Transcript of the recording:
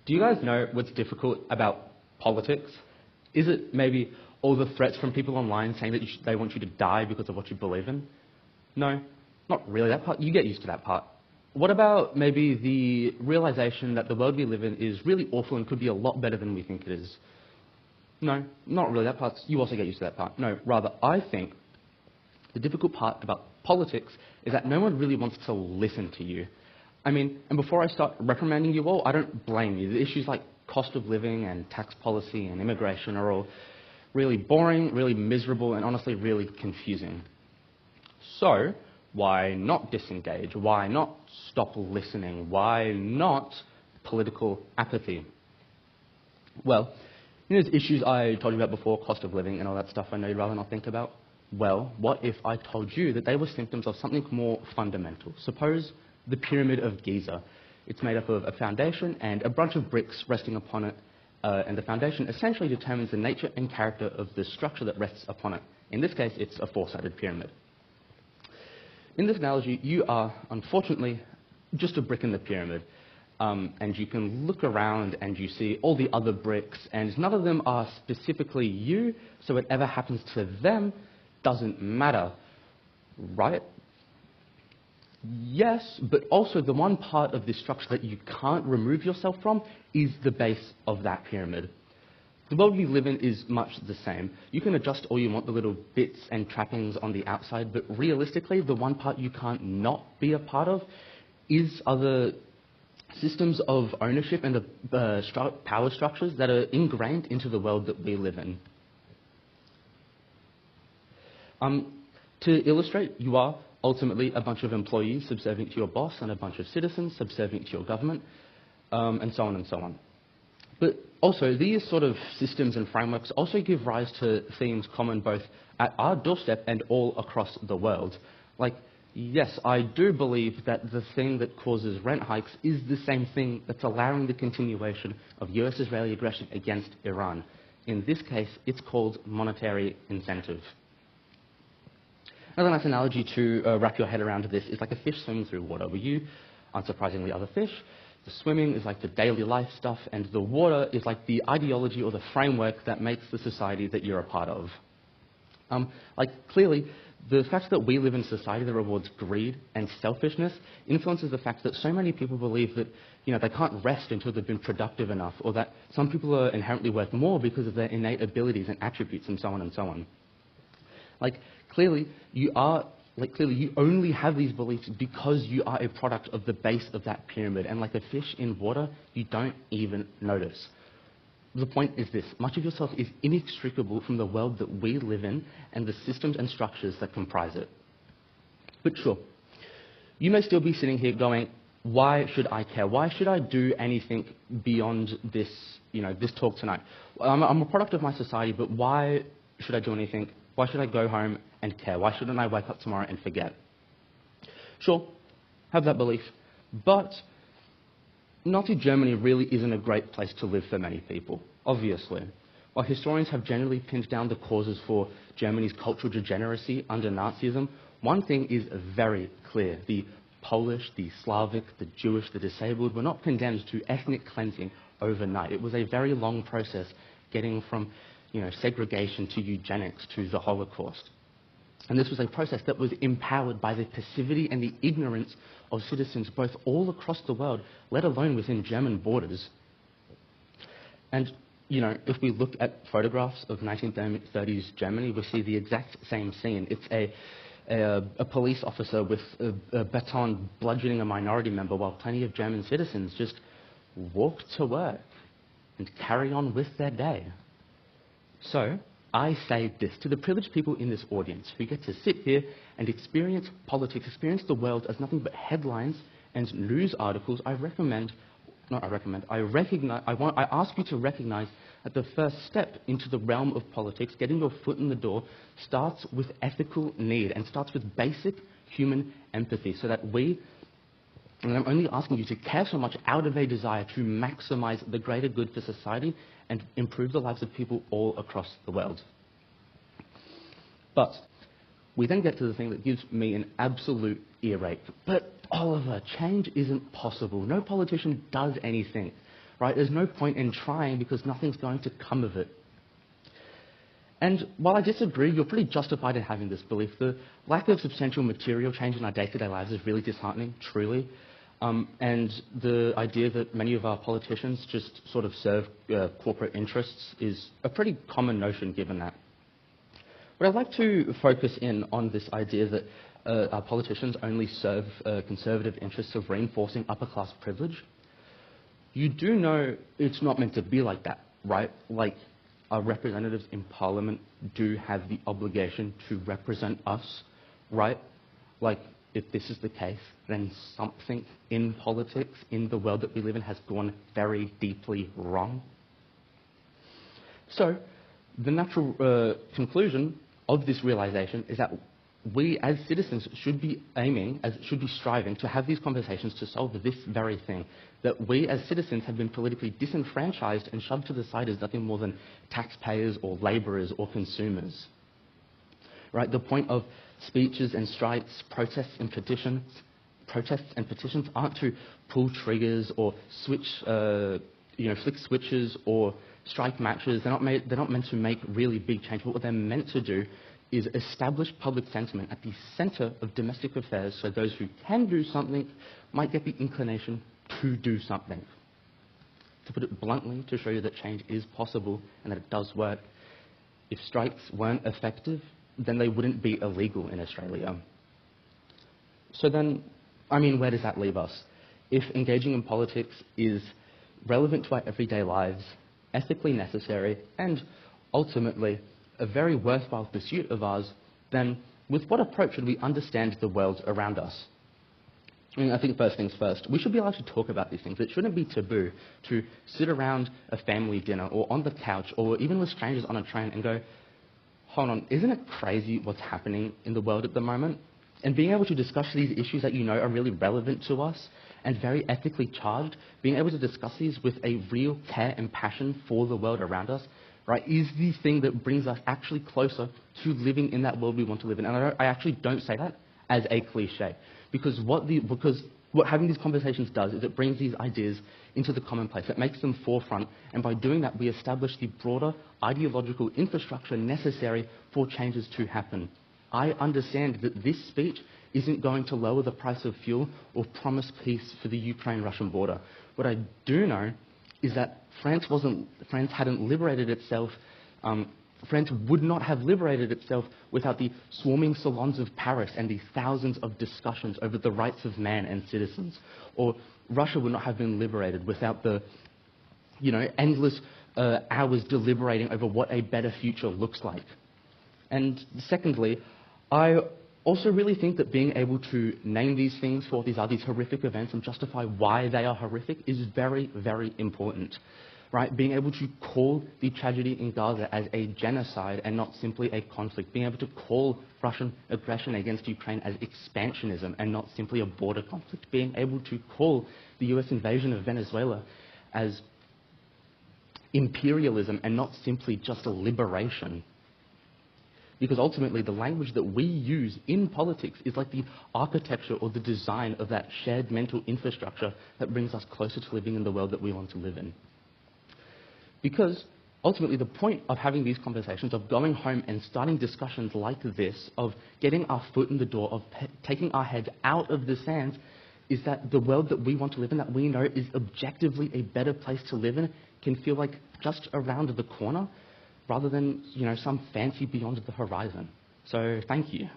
Do you guys know what's difficult about politics? Is it maybe all the threats from people online saying that they want you to die because of what you believe in? No, not really that part. You get used to that part. What about maybe the realization that the world we live in is really awful and could be a lot better than we think it is? No, not really that part. You also get used to that part. No, rather, I think the difficult part about politics is that no one really wants to listen to you. I mean, and before I start reprimanding you all, I don't blame you. The issues like cost of living and tax policy and immigration are all really boring, really miserable, and honestly really confusing. So, why not disengage? Why not stop listening? Why not political apathy? Well, you know those issues I told you about before, cost of living and all that stuff I know you'd rather not think about? Well, what if I told you that they were symptoms of something more fundamental? Suppose the Pyramid of Giza. It's made up of a foundation and a bunch of bricks resting upon it, and the foundation essentially determines the nature and character of the structure that rests upon it. In this case, it's a four-sided pyramid. In this analogy, you are, unfortunately, just a brick in the pyramid. And you can look around and you see all the other bricks, and none of them are specifically you, so whatever happens to them doesn't matter, right? Yes, but also the one part of this structure that you can't remove yourself from is the base of that pyramid. The world we live in is much the same. You can adjust all you want, the little bits and trappings on the outside, but realistically, the one part you can't not be a part of is other systems of ownership and the power structures that are ingrained into the world that we live in. To illustrate, you are ultimately a bunch of employees subservient to your boss and a bunch of citizens subservient to your government, and so on and so on. But also, these sort of systems and frameworks also give rise to themes common both at our doorstep and all across the world. Like, yes, I do believe that the thing that causes rent hikes is the same thing that's allowing the continuation of US-Israeli aggression against Iran. In this case, it's called monetary incentive. Another nice analogy to wrap your head around this is like a fish swimming through water, where you, unsurprisingly, are the fish. The swimming is like the daily life stuff, and the water is like the ideology or the framework that makes the society that you're a part of. Clearly, the fact that we live in a society that rewards greed and selfishness influences the fact that so many people believe that, you know, they can't rest until they've been productive enough, or that some people are inherently worth more because of their innate abilities and attributes, and so on and so on. Clearly, you only have these beliefs because you are a product of the base of that pyramid, and like a fish in water, you don't even notice. The point is this: much of yourself is inextricable from the world that we live in and the systems and structures that comprise it. But sure, you may still be sitting here going, why should I care? Why should I do anything beyond this, this talk tonight? I'm a product of my society, but why should I do anything? Why should I go home and care? Why shouldn't I wake up tomorrow and forget? Sure, have that belief, but Nazi Germany really isn't a great place to live for many people, obviously. While historians have generally pinned down the causes for Germany's cultural degeneracy under Nazism, one thing is very clear: the Polish, the Slavic, the Jewish, the disabled were not condemned to ethnic cleansing overnight. It was a very long process getting from segregation to eugenics to the Holocaust. And this was a process that was empowered by the passivity and the ignorance of citizens both all across the world, let alone within German borders. And, if we look at photographs of 1930s Germany, we see the exact same scene. It's a police officer with a baton bludgeoning a minority member while plenty of German citizens just walk to work and carry on with their day. So, I say this to the privileged people in this audience who get to sit here and experience politics, experience the world as nothing but headlines and news articles. I ask you to recognize that the first step into the realm of politics, getting your foot in the door, starts with ethical need and starts with basic human empathy, so that and I'm only asking you to care so much out of a desire to maximize the greater good for society and improve the lives of people all across the world. But we then get to the thing that gives me an absolute earache. But Oliver, change isn't possible. No politician does anything. right? There's no point in trying because nothing's going to come of it. And while I disagree, you're pretty justified in having this belief. The lack of substantial material change in our day-to-day lives is really disheartening, truly. And the idea that many of our politicians just sort of serve corporate interests is a pretty common notion given that. But I'd like to focus in on this idea that our politicians only serve conservative interests of reinforcing upper-class privilege. You do know it's not meant to be like that, right? Like, our representatives in Parliament do have the obligation to represent us, right? Like, if this is the case, then something in politics, in the world that we live in, has gone very deeply wrong. So, the natural conclusion of this realization is that we as citizens should be striving to have these conversations to solve this very thing, that we as citizens have been politically disenfranchised and shoved to the side as nothing more than taxpayers or labourers or consumers. Right? The point of speeches and strikes, protests and petitions aren't to pull triggers or switch, flick switches or strike matches. They're not meant to make really big change. But what they're meant to do is establish public sentiment at the centre of domestic affairs, so those who can do something might get the inclination to do something. To put it bluntly, to show you that change is possible and that it does work, if strikes weren't effective, then they wouldn't be illegal in Australia. So then, where does that leave us? If engaging in politics is relevant to our everyday lives, ethically necessary, and ultimately a very worthwhile pursuit of ours, then with what approach should we understand the world around us? I think first things first, we should be allowed to talk about these things. It shouldn't be taboo to sit around a family dinner or on the couch or even with strangers on a train and go, hold on, isn't it crazy what's happening in the world at the moment? And being able to discuss these issues that you know are really relevant to us and very ethically charged, being able to discuss these with a real care and passion for the world around us, right, is the thing that brings us actually closer to living in that world we want to live in. And I actually don't say that as a cliche, because what having these conversations does is it brings these ideas into the commonplace. It makes them forefront, and by doing that, we establish the broader ideological infrastructure necessary for changes to happen. I understand that this speech isn't going to lower the price of fuel or promise peace for the Ukraine-Russian border. What I do know is that France hadn't liberated itself. France would not have liberated itself without the swarming salons of Paris and the thousands of discussions over the rights of man and citizens. Or Russia would not have been liberated without the, endless hours deliberating over what a better future looks like. And secondly, I also really think that being able to name these things for what these are, these horrific events, and justify why they are horrific is very, very important. Right? Being able to call the tragedy in Gaza as a genocide and not simply a conflict. Being able to call Russian aggression against Ukraine as expansionism and not simply a border conflict. Being able to call the US invasion of Venezuela as imperialism and not simply just a liberation. Because ultimately, the language that we use in politics is like the architecture or the design of that shared mental infrastructure that brings us closer to living in the world that we want to live in. Because ultimately, the point of having these conversations, of going home and starting discussions like this, of getting our foot in the door, of taking our heads out of the sands, is that the world that we want to live in, that we know is objectively a better place to live in, can feel like just around the corner, rather than, some fancy beyond the horizon. So, thank you.